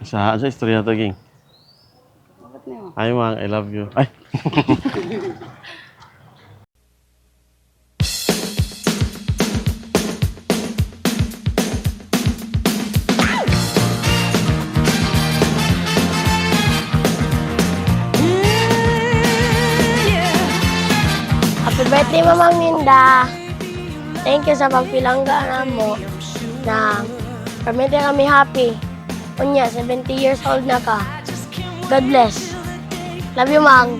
Sa istorya to, Ging. Bakit niyo? Ay, Mang, I love you. Ay! Happy birthday, Mamang Minda. Thank you sa pagpilangga mo na permit kami happy. Unya, 70 years old na ka. God bless. Love you, Mang.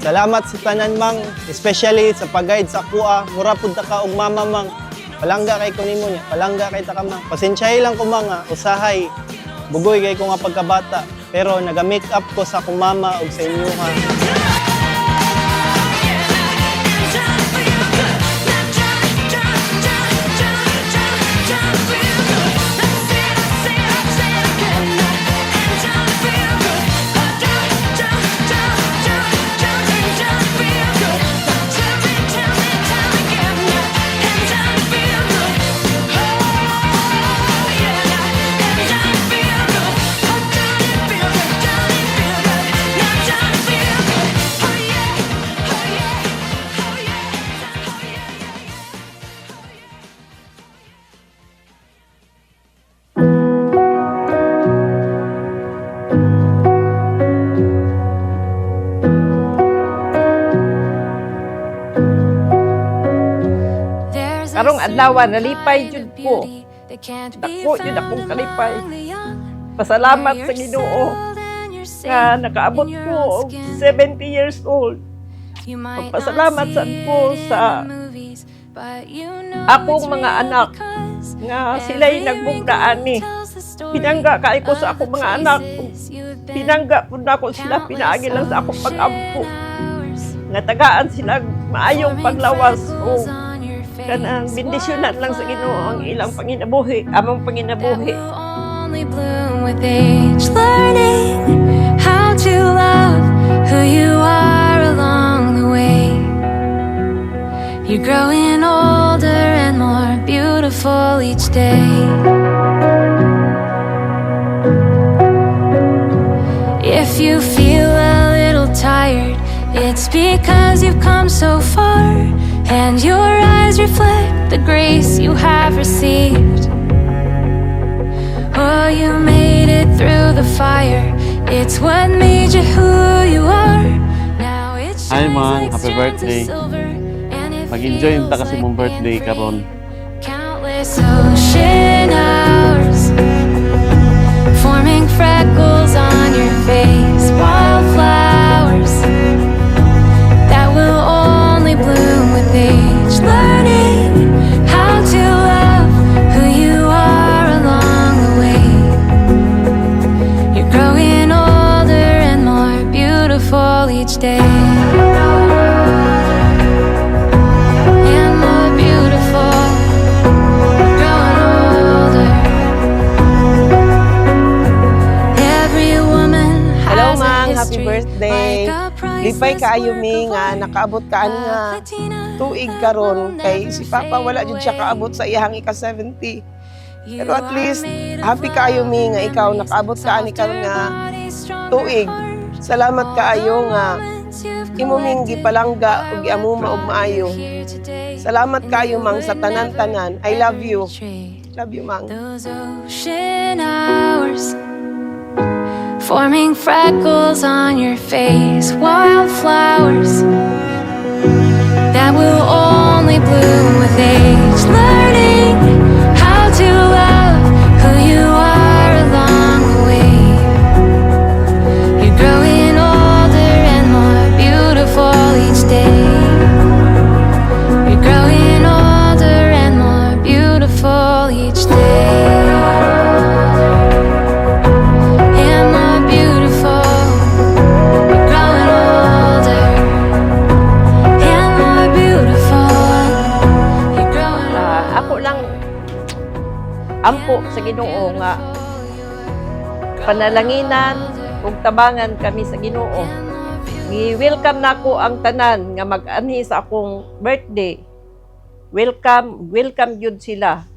Salamat sa tanan, Mang, especially sa pag-guide sa kuha. Mura pud ta ka og mama, Mang. Palangga kay ko nimo niya, palangga kay ta ka, Mang. Pasensyahay lang ko, Mang, usahay. Bugoy kay ko nga pagkabata, pero naga-make up ko sa akong mama ug sa inyo, ha. Karong adlaw nalipay jud ko. Dako jud akong kalipay. Pasalamat sa Ginoo nga nakaabot ko og 70 years old. Pasalamat sad ko sa akong mga anak nga sila'y nagbugdaan ni. Pinangga kay ko sa akong mga anak. Pinangga pud nako sila, pinaagi lang sa akong pag-ampo. Nga tagaan sila maayong paglawas o kanang bendisyonan lang sa Ginoo ang ilang panginabuhi, among panginabuhi. Only bloom with age, learning how to love who you are along the way. You're growing older and more beautiful each day. If you feel a little tired, it's because you've come so far, and your eyes reflect the grace you have received. Oh, you made it through the fire. It's what made you who you are. Now it's Hi, Mang. Happy birthday. Mag-enjoy ta kasi mong birthday karon. Countless ocean hours, forming freckles on your face, wildflowers that will only bloom with age, learning how to love who you are along the way. You're growing older and more beautiful each day. And more beautiful, growing older. Every woman Hello, has a Mang. Happy history, birthday. like a Lipay priceless kaayo book mi of nga life. nakaabot kaan nga tuig karon kay si Papa wala jud siya kaabot sa iyang ika-70. Pero at least happy kaayo mi nga ikaw nakaabot ka ani karon nga tuig. Salamat kaayo nga imo ming gipalangga ug giamuma og maayo. Salamat kaayo, Mang, sa tanan-tanan. I love you. Love you, Mang. Those ocean hours, forming freckles on your face, wildflowers that will only bloom with age, learning how to love who you are along the way. You're growing older and more beautiful each day. You're growing older and more beautiful each day. And more beautiful. You're growing older and more beautiful. ampo sa Ginoo nga panalanginan ug tabangan kami sa Ginoo. Gi-welcome nako ang tanan nga mag-anhi sa akong birthday. Welcome gyud sila.